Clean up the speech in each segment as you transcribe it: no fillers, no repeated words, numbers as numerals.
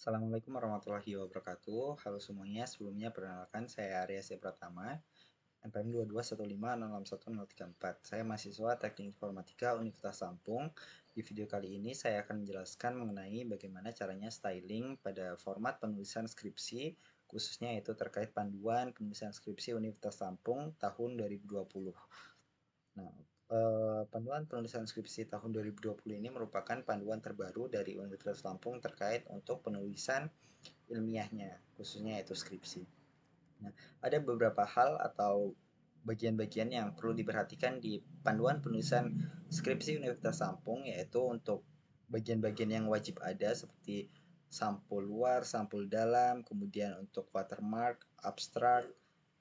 Assalamualaikum warahmatullahi wabarakatuh. Halo semuanya, sebelumnya perkenalkan saya Arya C. Pratama, NPM 221566134. Saya mahasiswa Teknik Informatika Universitas Lampung. Di video kali ini saya akan menjelaskan mengenai bagaimana caranya styling pada format penulisan skripsi, khususnya itu terkait panduan penulisan skripsi Universitas Lampung tahun 2020. Nah, panduan penulisan skripsi tahun 2020 ini merupakan panduan terbaru dari Universitas Lampung terkait untuk penulisan ilmiahnya, khususnya itu skripsi. Nah, ada beberapa hal atau bagian-bagian yang perlu diperhatikan di panduan penulisan skripsi Universitas Lampung, yaitu untuk bagian-bagian yang wajib ada seperti sampul luar, sampul dalam, kemudian untuk watermark, abstrak,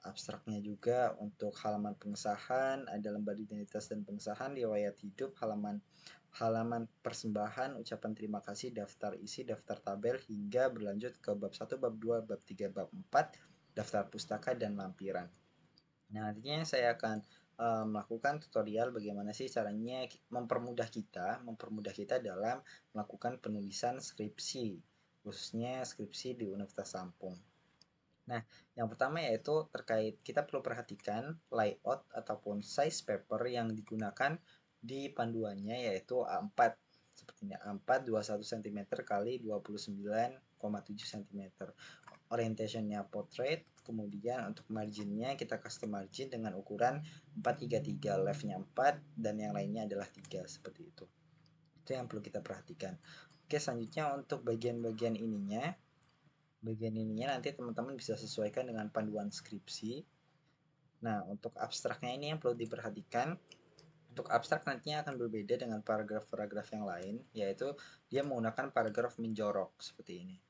abstraknya juga untuk halaman pengesahan, ada lembar identitas dan pengesahan, riwayat hidup, halaman halaman persembahan, ucapan terima kasih, daftar isi, daftar tabel, hingga berlanjut ke bab 1, bab 2, bab 3, bab 4, daftar pustaka, dan lampiran. Nah, nantinya saya akan melakukan tutorial bagaimana sih caranya mempermudah kita dalam melakukan penulisan skripsi, khususnya skripsi di Universitas Lampung. Nah, yang pertama yaitu terkait kita perlu perhatikan layout ataupun size paper yang digunakan di panduannya, yaitu A4 seperti ini, A4 21 cm kali 29,7 cm. Orientationnya portrait, kemudian untuk marginnya kita custom margin dengan ukuran 433, leftnya 4 dan yang lainnya adalah 3, seperti itu. Itu yang perlu kita perhatikan. Oke, selanjutnya untuk bagian ininya nanti teman-teman bisa sesuaikan dengan panduan skripsi. Nah, untuk abstraknya ini yang perlu diperhatikan. Untuk abstrak nantinya akan berbeda dengan paragraf-paragraf yang lain, yaitu dia menggunakan paragraf menjorok seperti ini.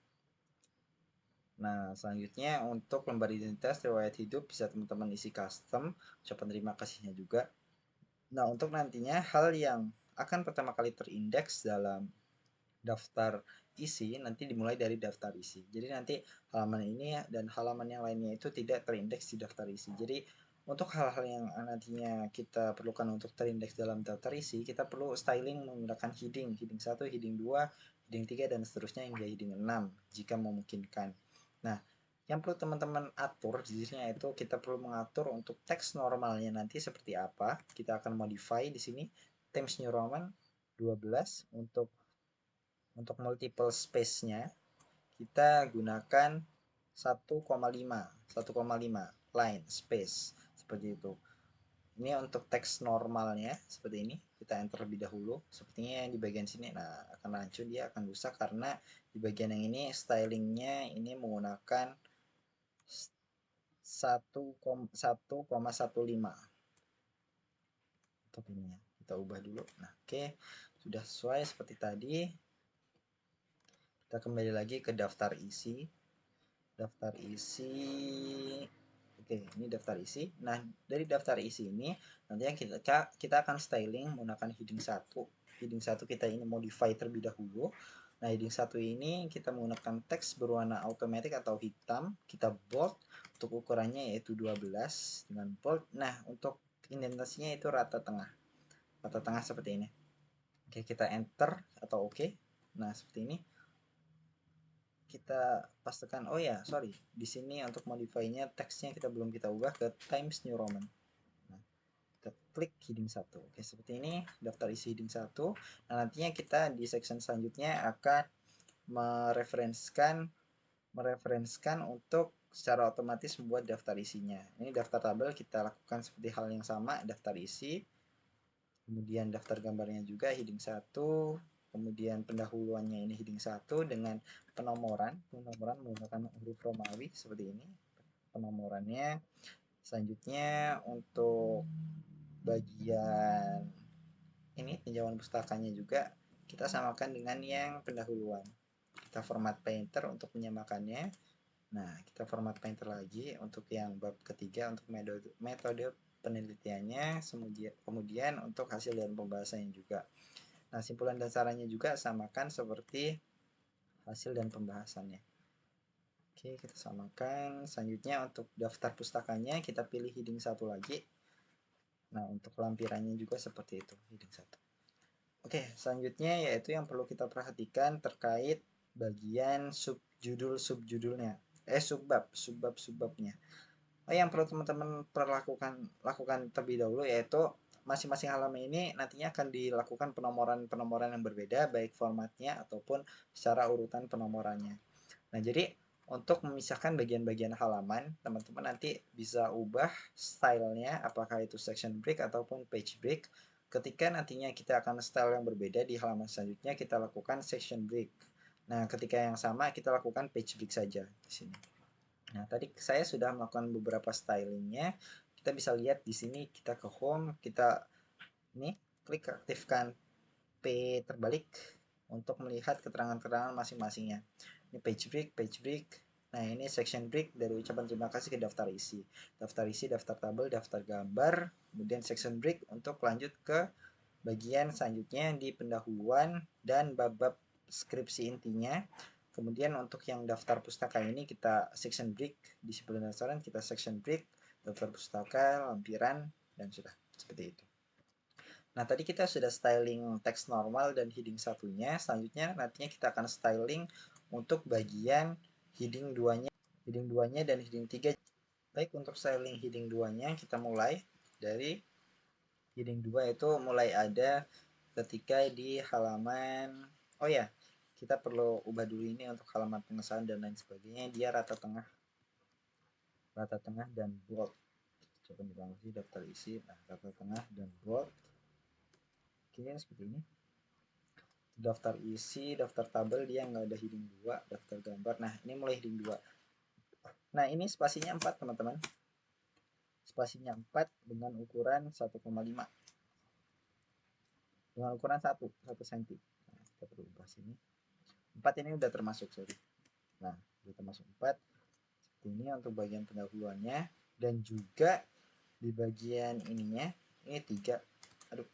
Nah, selanjutnya untuk lembar identitas riwayat hidup bisa teman-teman isi custom, ucapan terima kasihnya juga. Nah, untuk nantinya hal yang akan pertama kali terindeks dalam daftar isi nanti dimulai dari daftar isi. Jadi nanti halaman ini dan halaman yang lainnya itu tidak terindeks di daftar isi. Jadi untuk hal-hal yang nantinya kita perlukan untuk terindeks dalam daftar isi, kita perlu styling menggunakan heading 1, heading 2, heading 3, dan seterusnya hingga heading 6 jika memungkinkan. Nah, yang perlu teman-teman atur di sini itu kita perlu mengatur untuk teks normalnya nanti seperti apa. Kita akan modify di sini Times New Roman 12 untuk multiple space-nya kita gunakan 1,5 line space seperti itu. Ini untuk teks normalnya seperti ini. Kita enter terlebih dahulu. Sepertinya di bagian sini akan rancu, dia akan rusak karena di bagian yang ini stylingnya ini menggunakan 1,15 untuk ini ya. Kita ubah dulu. Nah, oke. Sudah sesuai seperti tadi. Kita kembali lagi ke daftar isi. Daftar isi. Oke, ini daftar isi. Nah, dari daftar isi ini nantinya kita akan styling menggunakan heading 1. Heading 1 kita ini modify terlebih dahulu. Nah, heading 1 ini kita menggunakan teks berwarna automatic atau hitam, kita bold, untuk ukurannya yaitu 12 dengan bold. Nah, untuk indentasinya itu rata tengah. Rata tengah seperti ini. Oke, kita enter atau oke. Nah, seperti ini. Kita pastikan, oh ya sorry, di sini untuk modify-nya teksnya kita belum kita ubah ke Times New Roman. Nah, kita klik heading 1. Oke, seperti ini daftar isi heading 1. Nah, nantinya kita di section selanjutnya akan mereferenskan untuk secara otomatis membuat daftar isinya. Ini daftar tabel kita lakukan seperti hal yang sama, daftar isi, kemudian daftar gambarnya juga heading 1, kemudian pendahuluannya ini heading 1 dengan penomoran menggunakan huruf Romawi seperti ini penomorannya. Selanjutnya untuk bagian ini tinjauan pustakanya juga kita samakan dengan yang pendahuluan. Kita format painter untuk menyamakannya. Nah, kita format painter lagi untuk yang bab ketiga untuk metode penelitiannya, kemudian untuk hasil dan pembahasannya juga. Nah, simpulan dan sarannya juga samakan seperti hasil dan pembahasannya. Oke, kita samakan. Selanjutnya untuk daftar pustakanya kita pilih heading 1 lagi. Nah, untuk lampirannya juga seperti itu, heading 1. Oke, selanjutnya yaitu yang perlu kita perhatikan terkait bagian subjudulnya, subbabnya. Yang perlu teman-teman lakukan terlebih dahulu yaitu masing-masing halaman ini nantinya akan dilakukan penomoran yang berbeda, baik formatnya ataupun secara urutan penomorannya. Nah, jadi untuk memisahkan bagian-bagian halaman, teman-teman nanti bisa ubah stylenya, apakah itu section break ataupun page break. Ketika nantinya kita akan style yang berbeda di halaman selanjutnya, kita lakukan section break. Nah, ketika yang sama, kita lakukan page break saja di sini. Nah, tadi saya sudah melakukan beberapa stylingnya. Kita bisa lihat di sini, kita ke home, kita ini klik aktifkan P terbalik untuk melihat keterangan-keterangan masing-masingnya. Ini page break. Nah, ini section break dari ucapan terima kasih ke daftar isi. Daftar isi, daftar tabel, daftar gambar, kemudian section break untuk lanjut ke bagian selanjutnya di pendahuluan dan bab-bab skripsi intinya. Kemudian untuk yang daftar pustaka ini kita section break, di pendaftaran kita section break, daftar pustaka, lampiran, dan sudah seperti itu. Nah, tadi kita sudah styling teks normal dan heading satunya. Selanjutnya nantinya kita akan styling untuk bagian heading 2-nya dan heading 3. Baik, untuk styling heading 2-nya kita mulai dari heading 2 itu mulai ada ketika di halaman, oh ya, kita perlu ubah dulu ini untuk halaman pengesahan dan lain sebagainya, dia rata tengah dan bold. Coba dibangun daftar isi, nah rata tengah dan bold. Oke, seperti ini. Daftar isi, daftar tabel dia nggak ada heading 2, daftar gambar. Nah, ini mulai heading 2. Nah, ini spasinya 4, teman-teman. Spasinya 4 dengan ukuran 1,5. Dengan ukuran 1 cm. Nah, kita perlu ubah sini. 4 ini udah termasuk, sorry. Nah, udah termasuk 4. Seperti ini untuk bagian pendahuluannya, dan juga di bagian ininya ini 3. Aduh.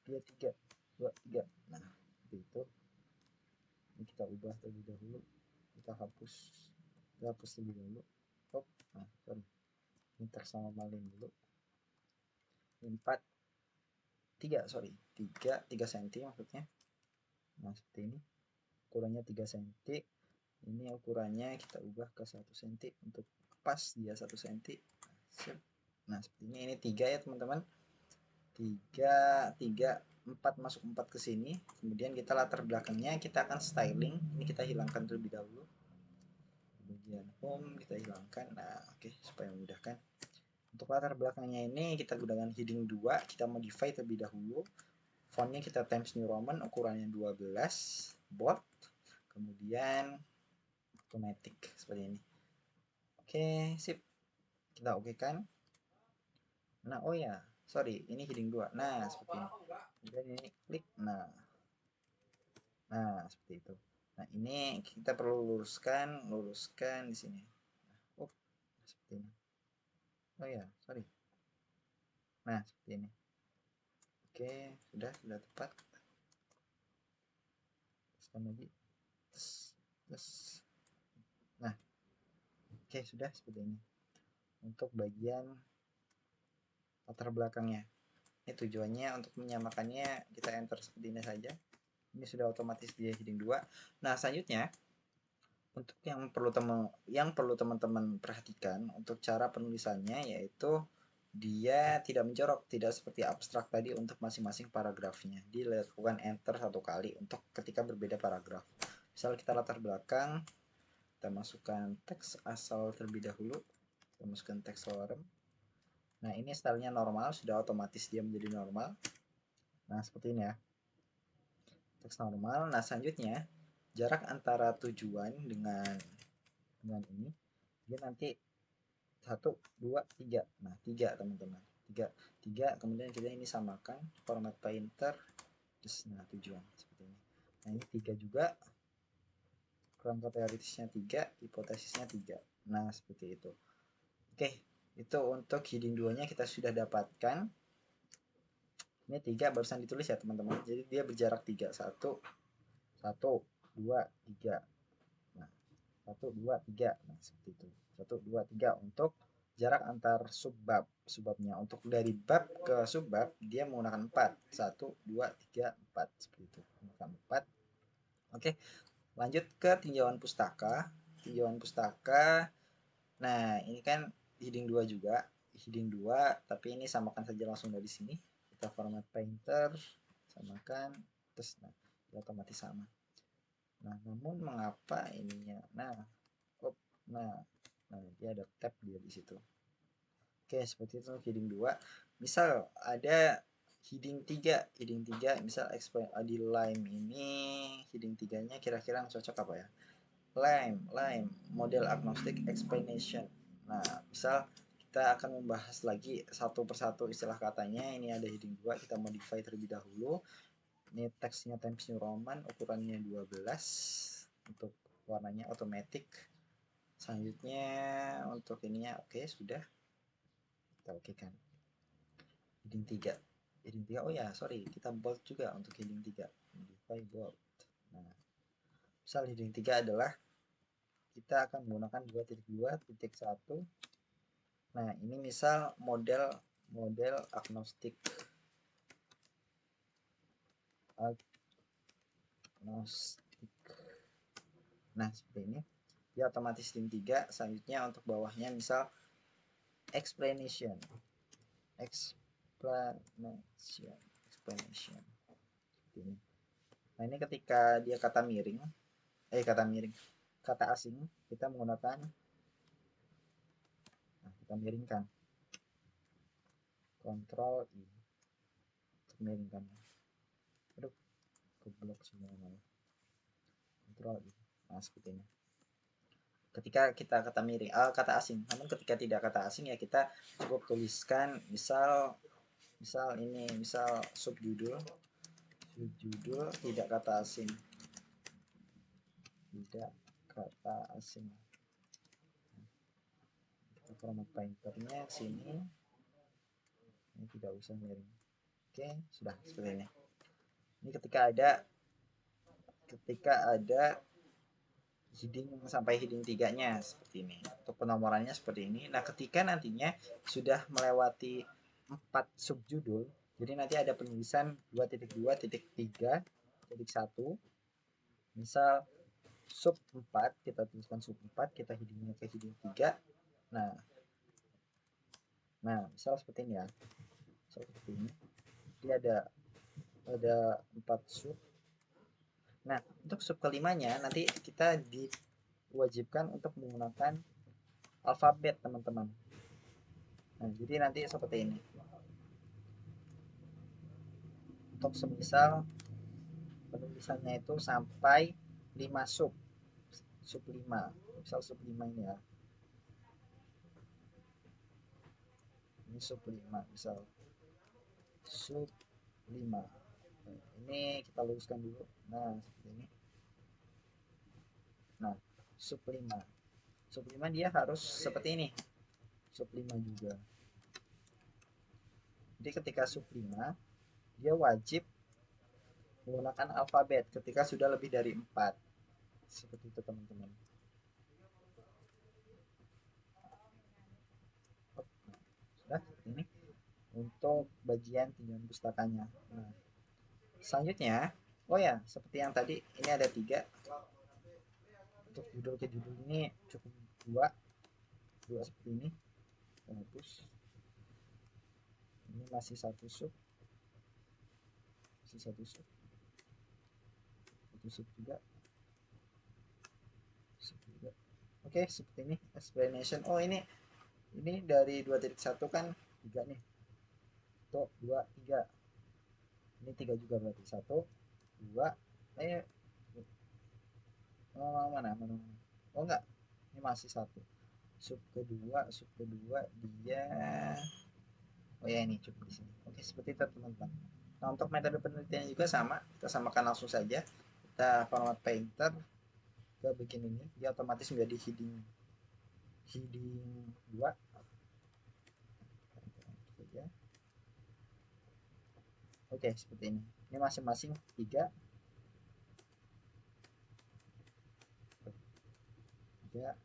Dia 3, 2, 3. Nah, seperti itu. Ini kita ubah terlebih dahulu. Kita hapus terlebih dahulu. Oh, nah, sorry. Ini tersama malin dulu. 4, 3, sorry. 3 cm maksudnya. Nah, seperti ini. Ukurannya 3 cm. Ini ukurannya kita ubah ke 1 cm untuk pas dia 1 cm. Nah, seperti ini. Ini 3 ya, teman-teman. 3, 4 masuk 4 ke sini. Kemudian kita latar belakangnya kita akan styling. Ini kita hilangkan terlebih dahulu. Bagian home kita hilangkan. Nah, oke, supaya memudahkan. Untuk latar belakangnya ini kita gunakan heading 2, kita modify terlebih dahulu. Fontnya kita Times New Roman, ukurannya 12, bold, kemudian automatic seperti ini. Oke, sip. Kita oke kan. Nah, oh ya, sorry, ini heading 2. Nah, seperti ini. Kemudian ini klik. Nah, seperti itu. Nah, ini kita perlu luruskan di sini. Oh, seperti ini. Oh ya, sorry. Nah, seperti ini. Oke, sudah tepat. Teruskan lagi. Terus. Nah, oke, sudah seperti ini. Untuk bagian latar belakangnya. Ini tujuannya untuk menyamakannya, kita enter seperti ini saja. Ini sudah otomatis dia heading 2. Nah, selanjutnya untuk yang perlu teman-teman perhatikan untuk cara penulisannya, yaitu dia tidak menjorok, tidak seperti abstrak tadi untuk masing-masing paragrafnya. Dia lakukan enter 1 kali untuk ketika berbeda paragraf. Misal kita latar belakang, kita masukkan teks asal terlebih dahulu, kita masukkan teks lorem. Nah, ini stylenya normal, sudah otomatis dia menjadi normal. Nah, seperti ini ya, teks normal. Nah, selanjutnya jarak antara tujuan dengan ini dia nanti 1, 2, 3. Nah, 3 teman-teman, 3. Kemudian kita ini samakan format painter. Nah, tujuan seperti ini. Nah, ini 3 juga, kerangka teoritisnya 3, hipotesisnya 3. Nah, seperti itu. Oke, itu untuk heading 2 nya kita sudah dapatkan. Ini 3 barusan ditulis ya, teman-teman. Jadi dia berjarak 3. 1, 2, 3. Nah, 1, 2, 3. Nah, seperti itu. 1, 2, 3 untuk jarak antar subbabnya. Untuk dari bab ke subbab dia menggunakan 4. 1, 2, 3, 4 seperti itu. Menggunakan 4. Oke, lanjut ke tinjauan pustaka. Tinjauan pustaka. Nah, ini kan heading 2 juga. Heading 2, tapi ini samakan saja langsung dari sini. Kita format painter, samakan, terus nah, otomatis sama. Nah, namun mengapa ininya? Nah, nah, dia ada tab dia di situ. Oke, seperti itu heading 2. Misal ada heading 3, misal explain di lime ini heading 3-nya kira-kira cocok apa ya? Lime, model agnostic explanation. Nah, misal kita akan membahas lagi satu persatu istilah katanya. Ini ada heading 2, kita modify terlebih dahulu. Ini teksnya Times New Roman, ukurannya 12 untuk warnanya automatic. Selanjutnya untuk ininya oke, sudah kita oke kan. Heading 3. Heading 3, oh ya, sorry, kita bold juga untuk heading 3. Modify bold. Nah, misal heading 3 adalah kita akan menggunakan 2.2.1. Nah, ini misal model agnostik. Nah, seperti ini. Dia otomatis heading 3. Selanjutnya untuk bawahnya misal explanation. Seperti ini. Nah, ini ketika dia kata asing, kita menggunakan, nah, kita miringkan, Ctrl I untuk miringkan. Aduh, keblok semua. Ctrl I. Nah, seperti ini. Ketika kita kata miring, kata asing. Namun ketika tidak kata asing ya kita cukup tuliskan misal ini, misal subjudul tidak kata asing. Tidak kata asing. Kita format painternya sini. Ini tidak usah miring. Oke, sudah seperti ini. Ini ketika ada heading sampai heading 3-nya seperti ini. Untuk penomorannya seperti ini. Nah, ketika nantinya sudah melewati 4 subjudul, jadi nanti ada penulisan 2.2.3.1. Misal sub 4, kita tuliskan sub 4, kita headingnya ke heading 3. Nah, misal seperti ini ya. Seperti ini. Dia ada 4 sub. Nah, untuk sub kelimanya nanti kita diwajibkan untuk menggunakan alfabet, teman-teman. Nah, jadi nanti seperti ini. Untuk semisal penulisannya itu sampai 5 sub. Sub 5. Misal sub 5 ini ya. Ini sub 5 misal. Sub 5. Ini kita luruskan dulu. Nah, seperti ini. Nah, sub 5. Sub 5 dia harus seperti ini. Sub 5 juga. Jadi ketika sub 5, dia wajib menggunakan alfabet ketika sudah lebih dari 4. Seperti itu, teman-teman. Sudah seperti ini untuk bagian tinjauan pustakanya. Nah, selanjutnya, oh ya, seperti yang tadi, ini ada 3. Untuk judul ke judul ini cukup 2 seperti ini. Hapus. Ini masih satu sub. Satu sub juga. Oke, seperti ini explanation. Oh, ini dari 2.1 kan 3 nih. Tuh, 2, 3. Ini 3 juga berarti. 1, 2. Mana? Oh, enggak. Ini masih 1. Sub kedua dia, oh ya, ini cukup di sini. Oke, seperti itu, teman-teman. Nah, untuk metode penelitian juga sama. Kita samakan langsung saja. Kita format painter ke bagian ini. Dia otomatis menjadi heading 2. Oke, seperti ini. Ini masing-masing 3. 3.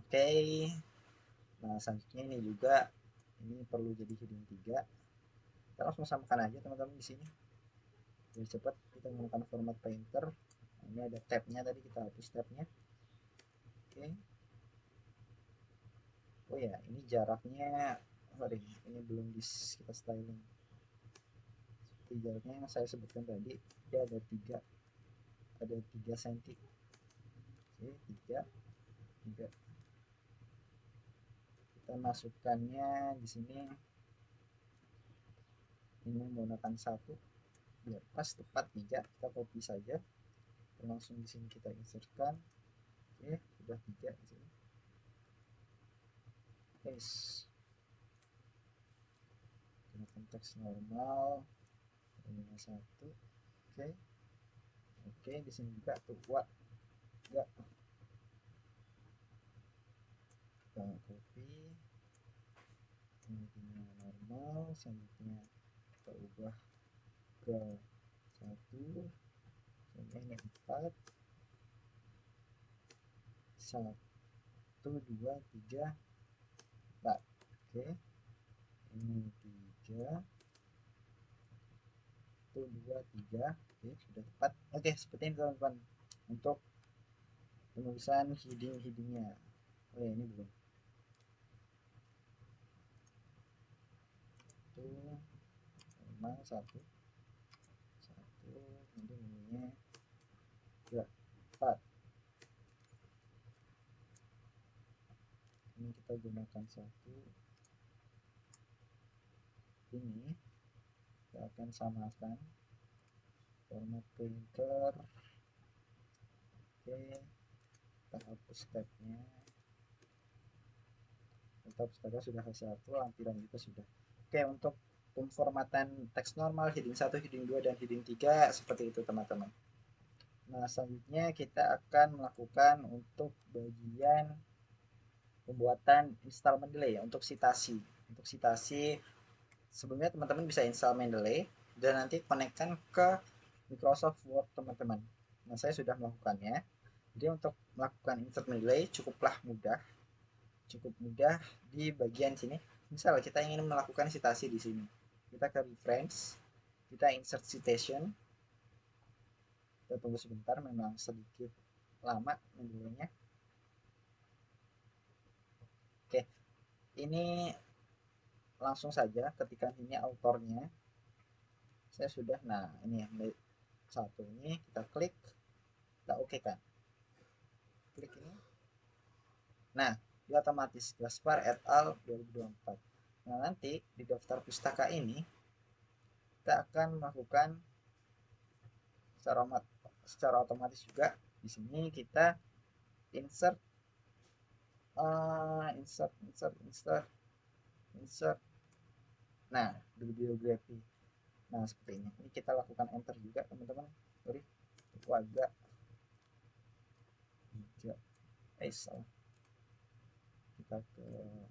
Oke. Nah, selanjutnya ini juga Ini perlu jadi heading 3. Kita langsung samakan aja teman-teman di sini. Biar cepat kita menggunakan format painter. Nah, ini ada tabnya tadi, kita hapus tabnya. Oke. Oh ya, ini jaraknya, sorry, ini belum kita styling. Seperti jaraknya yang saya sebutkan tadi, dia ada 3 cm. Oke, 3. Kita masukkannya di sini, ini menggunakan 1 biar pas tepat 3. Kita copy saja, langsung di sini kita insertkan. Oke, sudah 3 di sini. Yes. Gunakan teks normal, ini 1. Oke, di sini juga tuh enggak. Kita copy, ini normal, selanjutnya kita ubah ke 1, ini 4, 1, 2, 3, 4. Oke, ini 3, 1, 2, 3. Oke, sudah tepat. Oke, seperti ini teman-teman untuk penulisan headingnya. Oh ya, ini belum. Itu normal 1, nanti ininya 2, 4. Ini kita gunakan 1. Ini kita akan samakan format painter. Oke, kita hapus tabnya. Kita pustaka sudah H1, lampiran juga sudah. Oke, untuk pemformatan teks normal heading 1, heading 2, dan heading 3 seperti itu teman-teman. Nah, selanjutnya kita akan melakukan untuk bagian pembuatan install Mendeley untuk citasi. Untuk citasi, sebelumnya teman-teman bisa install Mendeley dan nanti konekkan ke Microsoft Word teman-teman. Nah, saya sudah melakukannya. Jadi untuk melakukan insert Mendeley cukup mudah di bagian sini. Misal kita ingin melakukan citasi di sini, kita ke reference, kita insert citation, kita tunggu sebentar, memang sedikit lama mendelenya. Oke, ini langsung saja ketika ini autornya saya sudah. Nah, ini yang 1 ini kita klik, kita oke kan, klik ini. Nah, dia otomatis Gaspar et al 2024. Nah, nanti di daftar pustaka ini kita akan melakukan secara otomatis juga. Di sini kita insert, insert. Nah, bibliografi. Nah, seperti ini. Ini kita lakukan enter juga teman-teman. Sorry, itu agak salah. Kita ke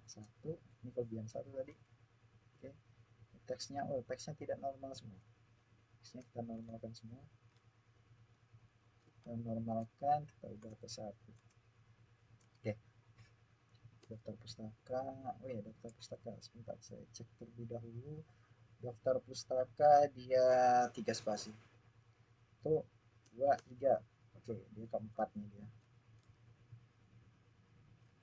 1, ini kelebihan 1 tadi. Oke, teksnya tidak normal semua. Teksnya kita normalkan semua. Kita normalkan, kita ubah ke 1. Oke, daftar pustaka. Oh ya, daftar pustaka, sebentar saya cek terlebih dahulu. Daftar pustaka dia 3 spasi. Itu 2, 3. Oke, dia keempat nih dia.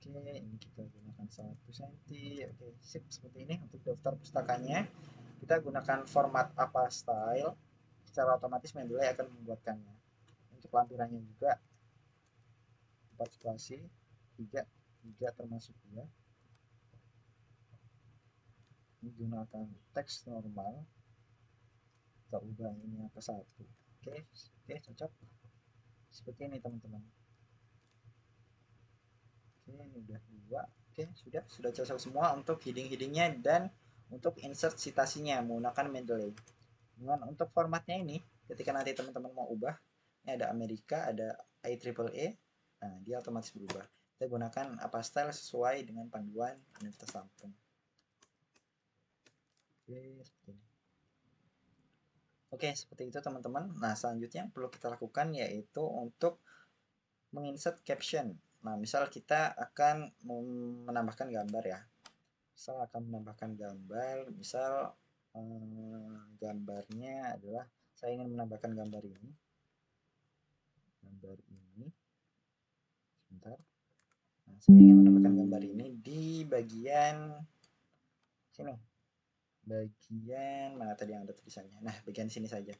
Oke, ini kita gunakan 1 cm. Oke, sip, seperti ini untuk daftar pustakanya. Kita gunakan format apa style, secara otomatis Mendeley akan membuatkannya. Untuk lampirannya juga 4 spasi, 3 termasuk dia. Menggunakan teks normal, kita ubah ini ke 1. Oke, cocok. Seperti ini teman-teman. Oke, ini udah 2. Oke, sudah cocok semua untuk heading-headingnya dan untuk insert citasinya menggunakan Mendeley. Dengan untuk formatnya ini, ketika nanti teman-teman mau ubah, ini ada Amerika, ada IEEE, nah dia otomatis berubah. Kita gunakan apa style sesuai dengan panduan Universitas Lampung. Oke, seperti itu teman-teman. Nah, selanjutnya yang perlu kita lakukan yaitu untuk menginsert caption. Nah, misal kita akan menambahkan gambar ya. misal akan menambahkan gambar, misal gambarnya adalah saya ingin menambahkan gambar ini, sebentar. Nah, saya ingin menambahkan gambar ini di bagian sini, bagian mana tadi yang ada tulisannya. Nah, bagian sini saja.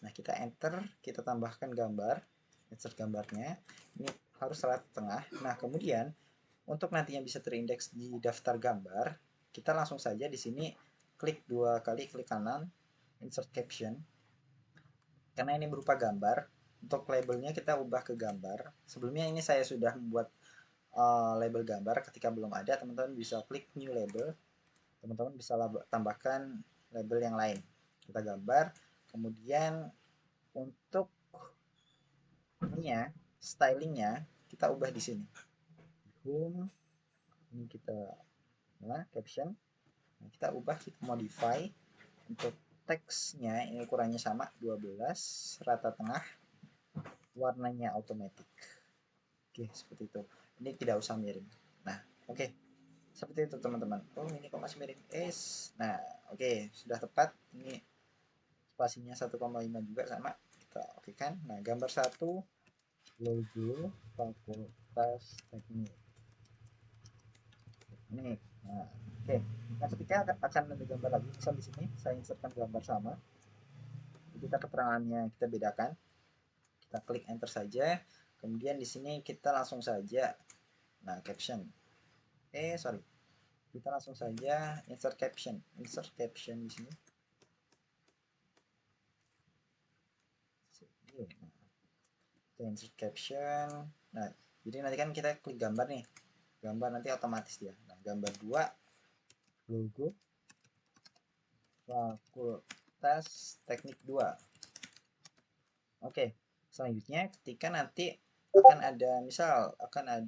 Nah, kita enter, kita tambahkan gambar, insert gambarnya. Ini harus rata tengah. Nah, kemudian untuk nantinya bisa terindeks di daftar gambar, kita langsung saja di sini klik 2 kali, klik kanan, insert caption. Karena ini berupa gambar, untuk labelnya kita ubah ke gambar. Sebelumnya ini saya sudah membuat label gambar. Ketika belum ada, teman-teman bisa klik new label. Teman-teman bisa tambahkan label yang lain. Kita gambar, kemudian untuk ininya, stylingnya kita ubah di sini. Home, ini kita caption. Nah, kita ubah, kita modify. Untuk teksnya ini ukurannya sama 12, rata tengah, warnanya automatic. Oke, seperti itu. Ini tidak usah miring. Nah, oke. Seperti itu teman-teman. Oh, ini kok masih miring. Nah, oke, sudah tepat. Ini spasinya 1,5 juga sama. Kita oke kan? Nah, gambar 1, logo Fakultas Teknik. Ini. Nah, oke. Nah, ketika akan ada gambar lagi, misal di sini saya insertkan gambar sama. Kita keterangannya kita bedakan. Kita klik enter saja. Kemudian di sini kita langsung saja, nah, caption. Sorry. Kita langsung saja insert caption. Insert caption di sini. Kita insert caption. Nah, jadi nanti kan kita klik gambar nih. Gambar nanti otomatis dia. Nah, gambar 2, logo Fakultas Teknik 2. Oke, selanjutnya ketika nanti akan ada, misal akan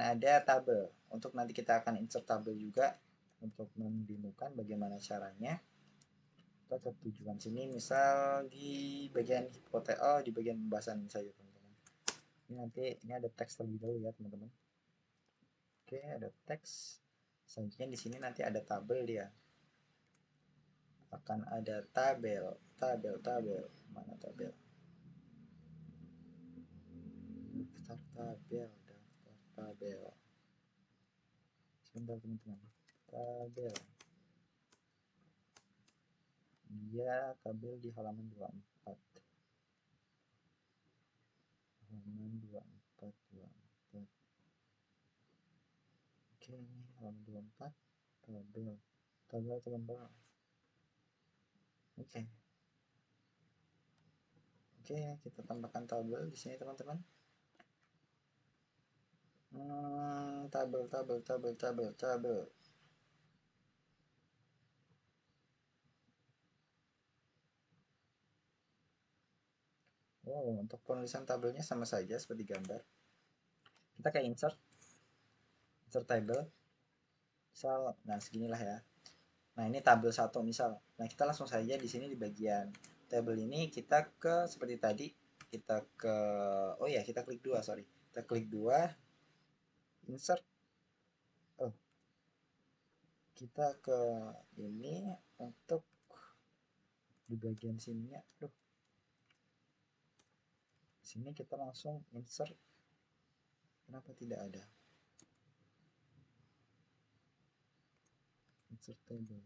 ada tabel. Untuk nanti kita akan insert tabel juga untuk mendemokan bagaimana caranya. Kita ke tujuan sini, misal di bagian di bagian pembahasan saja teman-teman. Ini nanti ini ada teks terlebih dahulu ya teman-teman. Oke, ada teks. Selanjutnya di sini nanti ada tabel dia. Akan ada tabel. Mana tabel? Daftar tabel. Sebentar teman-teman. Tabel. Dia tabel di halaman 24. Halaman 24. Oke, ini halaman 24. Tabel teman-teman. Oke, kita tambahkan tabel di sini teman-teman. Tabel. Oh, untuk penulisan tabelnya sama saja seperti gambar. Kita ke insert table. Misal, nah seginilah ya. Nah, ini tabel 1 misal. Nah, kita langsung saja di sini di bagian tabel ini kita ke seperti tadi, kita ke kita klik 2, sorry. Kita klik 2, insert. Oh, kita ke ini untuk di bagian sini. Sini kita langsung insert. Kenapa tidak ada? Insert table.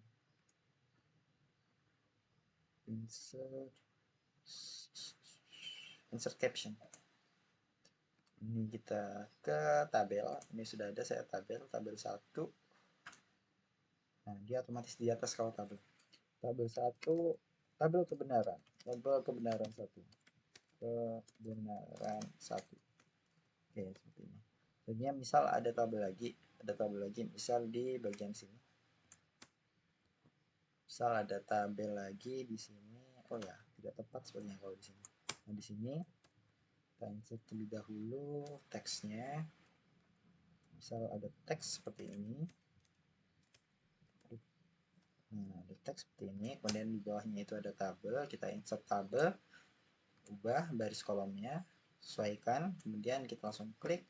Insert caption. Ini kita ke tabel. Ini sudah ada saya tabel 1. Nah, dia otomatis di atas kalau tabel. Tabel 1, tabel kebenaran. Kebenaran 1. Kebenaran 1. Oke, seperti ini. Jadinya misal ada tabel lagi, misal di bagian sini. Misal ada tabel lagi di sini. Oh ya, tidak tepat sebenarnya kalau di sini. Nah, di sini kita insert terlebih dahulu teksnya. Misal ada teks seperti ini. Nah, ada teks seperti ini. Kemudian di bawahnya itu ada tabel. Kita insert tabel. Ubah baris kolomnya. Sesuaikan. Kemudian kita langsung klik.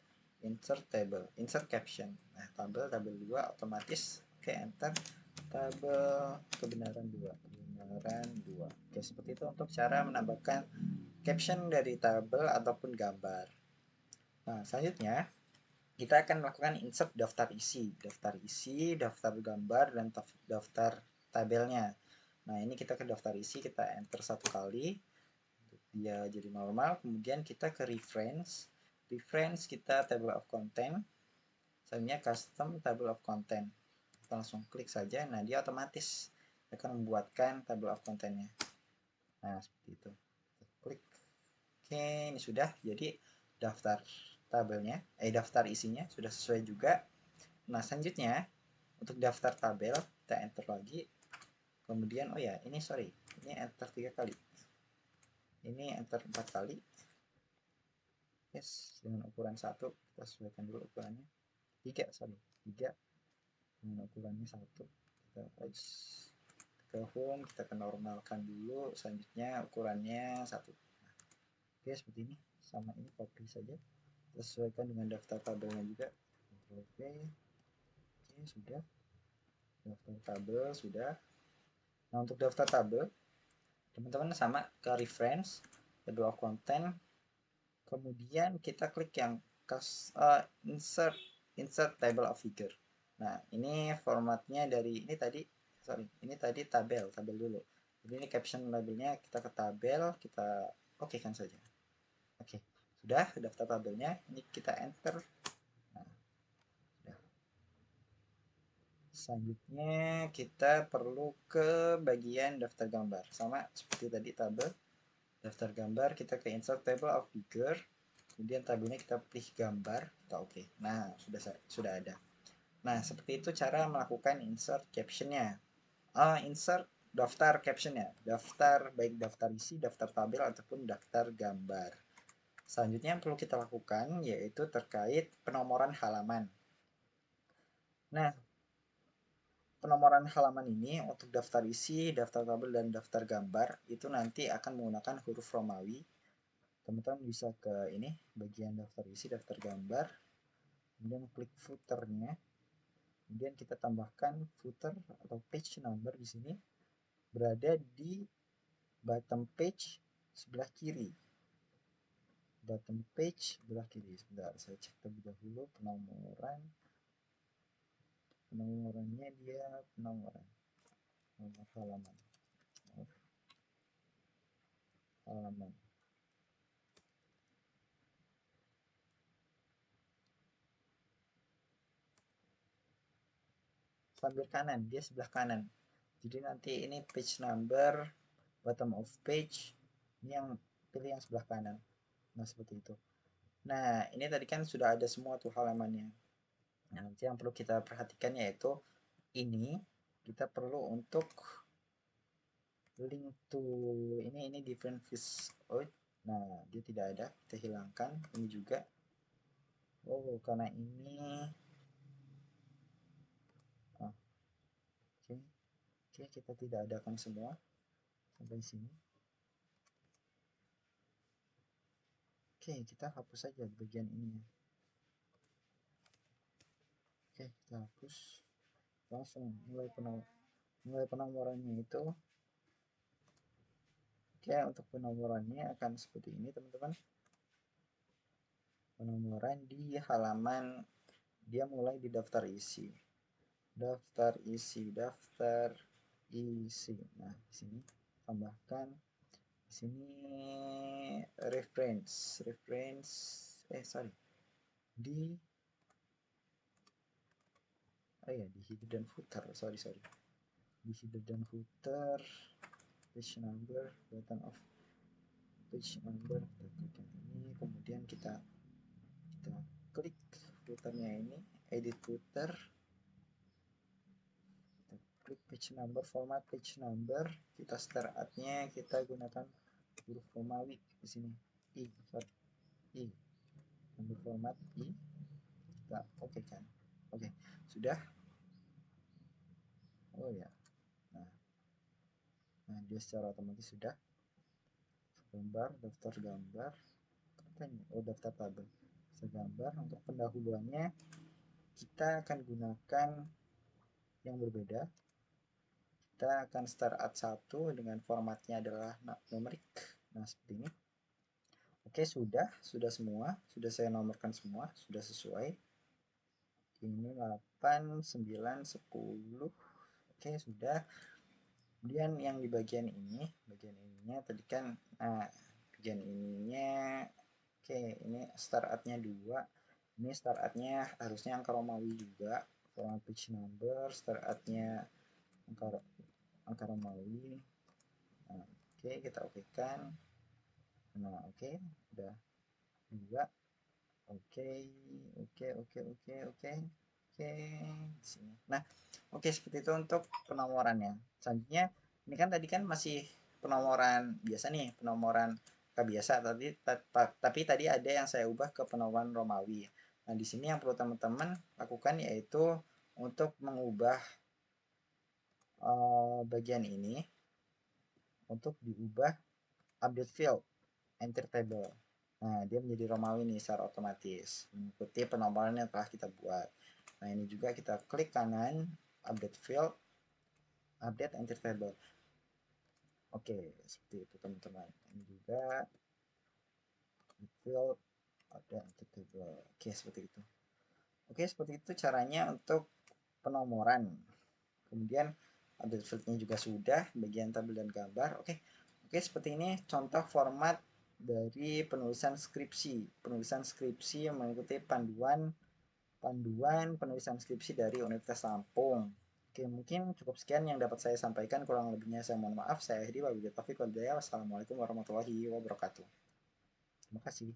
insert table, insert caption. Nah, tabel 2 otomatis. Oke, enter. Tabel kebenaran 2, kebenaran 2. Oke, seperti itu untuk cara menambahkan caption dari tabel ataupun gambar. Nah, selanjutnya kita akan melakukan insert daftar isi, daftar gambar, dan daftar tabelnya. Nah, ini kita ke daftar isi, kita enter satu kali, dia jadi normal. Kemudian kita ke reference, kita table of content, selanjutnya custom table of content. Kita langsung klik saja, nah dia otomatis akan membuatkan table of contentnya. Nah, seperti itu. Klik. Oke, ini sudah jadi daftar tabelnya, daftar isinya sudah sesuai juga. Nah, selanjutnya untuk daftar tabel kita enter lagi. Kemudian oh ya, ini sorry, ini enter 3 kali. Ini enter 4 kali. Yes, dengan ukuran 1 kita sesuaikan dulu ukurannya. 3, sorry, 3 dengan ukurannya 1. Kita ke home, kita ke normalkan dulu. Selanjutnya ukurannya 1. Nah, oke, seperti ini. Sama ini copy saja. Kita sesuaikan dengan daftar tabelnya juga. Oke, sudah. Daftar tabel sudah. Nah, untuk daftar tabel, teman-teman sama ke reference, table of content, kemudian kita klik yang insert table of figure. Nah, ini formatnya dari ini tadi tabel dulu. Jadi ini caption labelnya, kita ke tabel, kita oke kan saja. Oke, sudah daftar tabelnya, ini kita enter. Nah, sudah. Selanjutnya kita perlu ke bagian daftar gambar, sama seperti tadi tabel. Daftar gambar, kita ke insert table of figure, kemudian tabelnya kita pilih gambar, kita oke. Nah, sudah ada. Nah, seperti itu cara melakukan insert captionnya. Insert daftar captionnya, baik daftar isi, daftar tabel, ataupun daftar gambar. Selanjutnya yang perlu kita lakukan yaitu terkait penomoran halaman. Nah, penomoran halaman ini untuk daftar isi, daftar tabel, dan daftar gambar itu nanti akan menggunakan huruf Romawi. Teman-teman bisa ke ini, bagian daftar isi, daftar gambar, kemudian klik footernya, kemudian kita tambahkan footer atau page number di sini berada di bottom page sebelah kiri. Bottom page sebelah kiri. Sebentar, saya cek terlebih dahulu penomorannya, dia nomor halaman. Sambil kanan, dia sebelah kanan. Jadi nanti ini page number, bottom of page, ini yang pilih yang sebelah kanan. Nah, seperti itu. Nah, ini tadi kan sudah ada semua tuh halamannya. Nah, nanti yang perlu kita perhatikan yaitu ini kita perlu untuk link to ini different fish. Oh, nah dia tidak ada, kita hilangkan. Ini juga. Oh, karena ini. Oke, kita tidak adakan semua sampai sini. Oke, kita hapus saja bagian ini. Oke, kita hapus. Langsung mulai penomorannya itu. Oke, untuk penomorannya akan seperti ini, teman-teman. Penomoran di halaman, dia mulai di daftar isi. Nah, di sini tambahkan di sini reference di di header dan footer, di header dan footer, page number, button of page number, kita klik yang ini, kemudian kita klik footernya ini, edit footer, klik page number, format page number, kita start-nya kita gunakan huruf Romawi di sini, I, ambil format I, kita oke kan. Oke, sudah. Oh ya, nah dia secara otomatis sudah daftar gambar, daftar tabel, Segambar. Untuk pendahuluannya kita akan gunakan yang berbeda. Kita akan start at 1 dengan formatnya adalah numerik. Nah, seperti ini. Oke, sudah semua, sudah saya nomorkan semua, sudah sesuai. Ini 8, 9, 10. Oke, sudah. Kemudian yang di bagian ininya tadi kan, nah, bagian ininya, oke, ini start at-nya 2. Ini start at-nya harusnya angka Romawi juga. Format page number, start at-nya angka Romawi. Nah, oke, kita okekan. Nah, oke, udah 2. Oke, oke, oke, oke, oke, oke, di sini. Nah, oke, seperti itu untuk penomorannya. Selanjutnya, ini kan tadi kan masih penomoran biasa nih, penomoran biasa. Tapi tadi ada yang saya ubah ke penomoran Romawi. Nah, di sini yang perlu teman-teman lakukan yaitu untuk mengubah bagian ini untuk diubah update field enter table. Nah, dia menjadi Romawi nih secara otomatis mengikuti penomoran yang telah kita buat. Nah, ini juga kita klik kanan update field, update enter table. Oke, seperti itu teman-teman. Ini juga field, update enter table. Oke, seperti itu. Oke, seperti itu caranya untuk penomoran. Kemudian update fieldnya juga sudah, bagian tabel dan gambar. Oke, seperti ini contoh format dari penulisan skripsi. Penulisan skripsi yang mengikuti panduan penulisan skripsi dari Universitas Lampung. Oke, mungkin cukup sekian yang dapat saya sampaikan. Kurang lebihnya saya mohon maaf. Saya Hedi, wabillahi taufiq wal hidayah. Wassalamualaikum warahmatullahi wabarakatuh. Terima kasih.